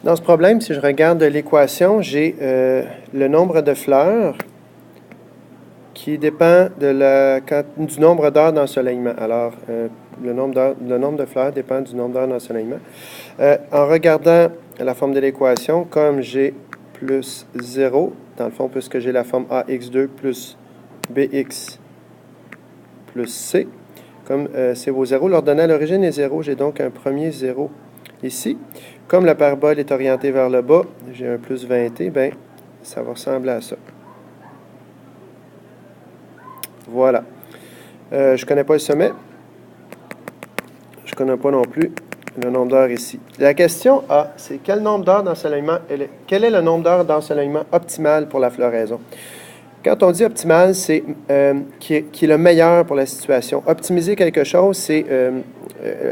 Dans ce problème, si je regarde l'équation, j'ai le nombre de fleurs qui dépend du nombre d'heures d'ensoleillement. Alors, le nombre de fleurs dépend du nombre d'heures d'ensoleillement. En regardant la forme de l'équation, comme j'ai plus 0, dans le fond, puisque j'ai la forme AX2 plus BX plus C, comme c'est vos zéros, l'ordonnée à l'origine est 0, j'ai donc un premier 0 ici. Comme la parabole est orientée vers le bas, j'ai un plus 20t, bien, ça va ressembler à ça. Voilà. Je ne connais pas le sommet. Je ne connais pas non plus le nombre d'heures ici. La question A, c'est quel nombre d'heures d'ensoleillement, quel est le nombre d'heures d'ensoleillement optimal pour la floraison? Quand on dit optimal, c'est qui est le meilleur pour la situation. Optimiser quelque chose, c'est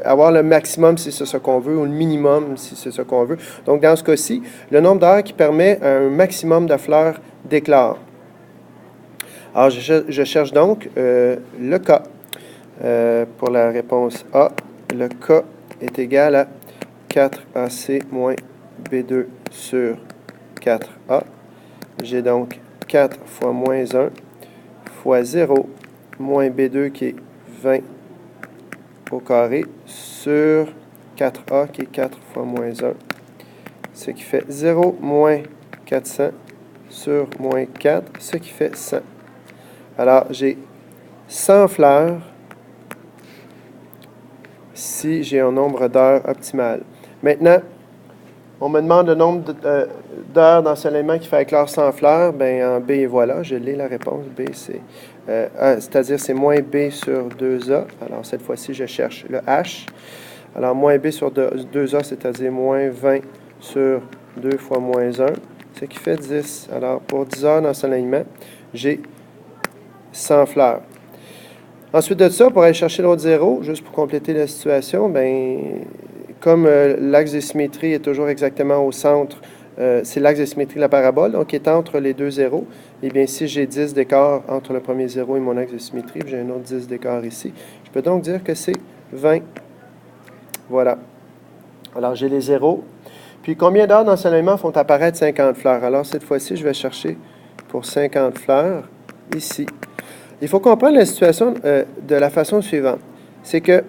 avoir le maximum si c'est ce qu'on veut, ou le minimum si c'est ce qu'on veut. Donc, dans ce cas-ci, le nombre d'heures qui permet un maximum de fleurs d'éclore. Alors, je cherche donc le K. Pour la réponse A, le K est égal à 4AC moins B2 sur 4A. J'ai donc 4 fois moins 1 fois 0 moins B2 qui est 20 au carré sur 4A qui est 4 fois moins 1. Ce qui fait 0 moins 400 sur moins 4, ce qui fait 100. Alors, j'ai 100 fleurs si j'ai un nombre d'heures optimal. Maintenant, on me demande le nombre d'heures d'ensoleillement qui fait éclore 100 fleurs. Bien, en B, voilà, je l'ai la réponse. B, c'est-à-dire c'est moins B sur 2A. Alors, cette fois-ci, je cherche le H. Alors, moins B sur 2A, c'est-à-dire moins 20 sur 2 fois moins 1, ce qui fait 10. Alors, pour 10 heures d'ensoleillement, j'ai 100 fleurs. Ensuite de ça, pour aller chercher l'autre 0, juste pour compléter la situation, bien, comme l'axe de symétrie est toujours exactement au centre, c'est l'axe de symétrie de la parabole, donc qui est entre les deux zéros, eh bien, si j'ai 10 d'écart entre le premier 0 et mon axe de symétrie, j'ai un autre 10 d'écart ici, je peux donc dire que c'est 20. Voilà. Alors, j'ai les zéros. Puis, combien d'heures d'ensoleillement font apparaître 50 fleurs? Alors, cette fois-ci, je vais chercher pour 50 fleurs ici. Il faut comprendre la situation de la façon suivante. C'est que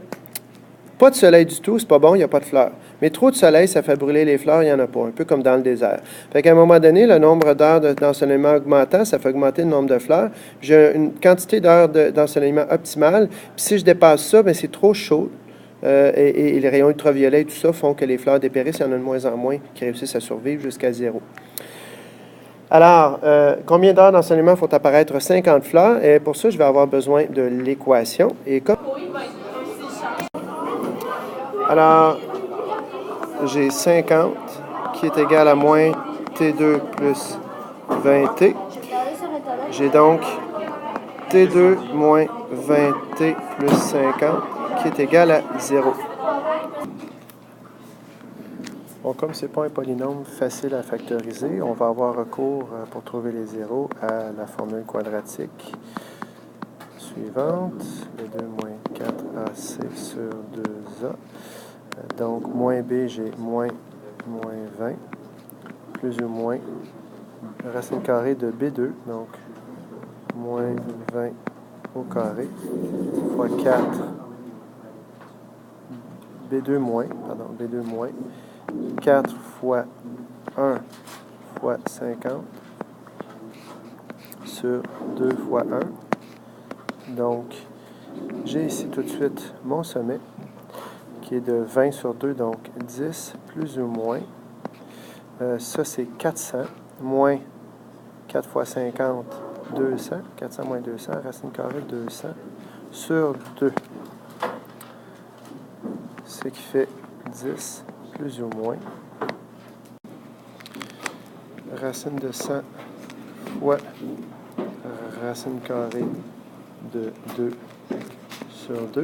pas de soleil du tout, c'est pas bon, il n'y a pas de fleurs. Mais trop de soleil, ça fait brûler les fleurs, il n'y en a pas, un peu comme dans le désert. Fait qu'à un moment donné, le nombre d'heures d'ensoleillement augmentant, ça fait augmenter le nombre de fleurs. J'ai une quantité d'heures d'ensoleillement optimale. Puis si je dépasse ça, bien, c'est trop chaud. Et les rayons ultraviolets et tout ça font que les fleurs dépérissent. Il y en a de moins en moins qui réussissent à survivre jusqu'à 0. Alors, combien d'heures d'ensoleillement faut apparaître 50 fleurs? Et pour ça, je vais avoir besoin de l'équation. Et comme... Alors, j'ai 50 qui est égal à moins T2 plus 20T. J'ai donc T2 moins 20T plus 50 qui est égal à 0. Bon, comme ce n'est pas un polynôme facile à factoriser, on va avoir recours, pour trouver les zéros, à la formule quadratique suivante. B2 moins 4AC sur 2A. Donc, moins B, j'ai moins 20, plus ou moins racine carrée de B2, donc moins 20 au carré, fois 4, B2 moins, 4 fois 1 fois 50 sur 2 fois 1. Donc, j'ai ici tout de suite mon sommet qui est de 20 sur 2, donc 10 plus ou moins. Ça, c'est 400 moins 4 fois 50, 200. 400 moins 200, racine carrée de 200 sur 2. Ce qui fait 10 plus ou moins. Racine de 100 fois racine carrée de 2 sur 2.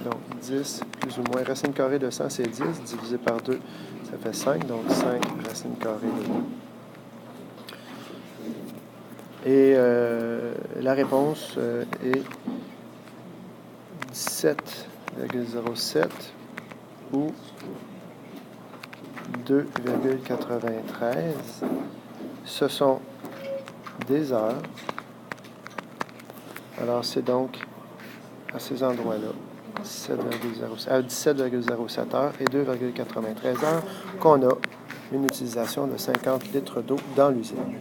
Donc 10 plus ou moins. Racine carrée de 100, c'est 10. Divisé par 2, ça fait 5. Donc 5 racine carrée de 2. Et la réponse est 17,07 ou 2,93. Ce sont des heures. Alors, c'est donc à ces endroits-là, 17,07 heures et 2,93 heures qu'on a une utilisation de 50 litres d'eau dans l'usine.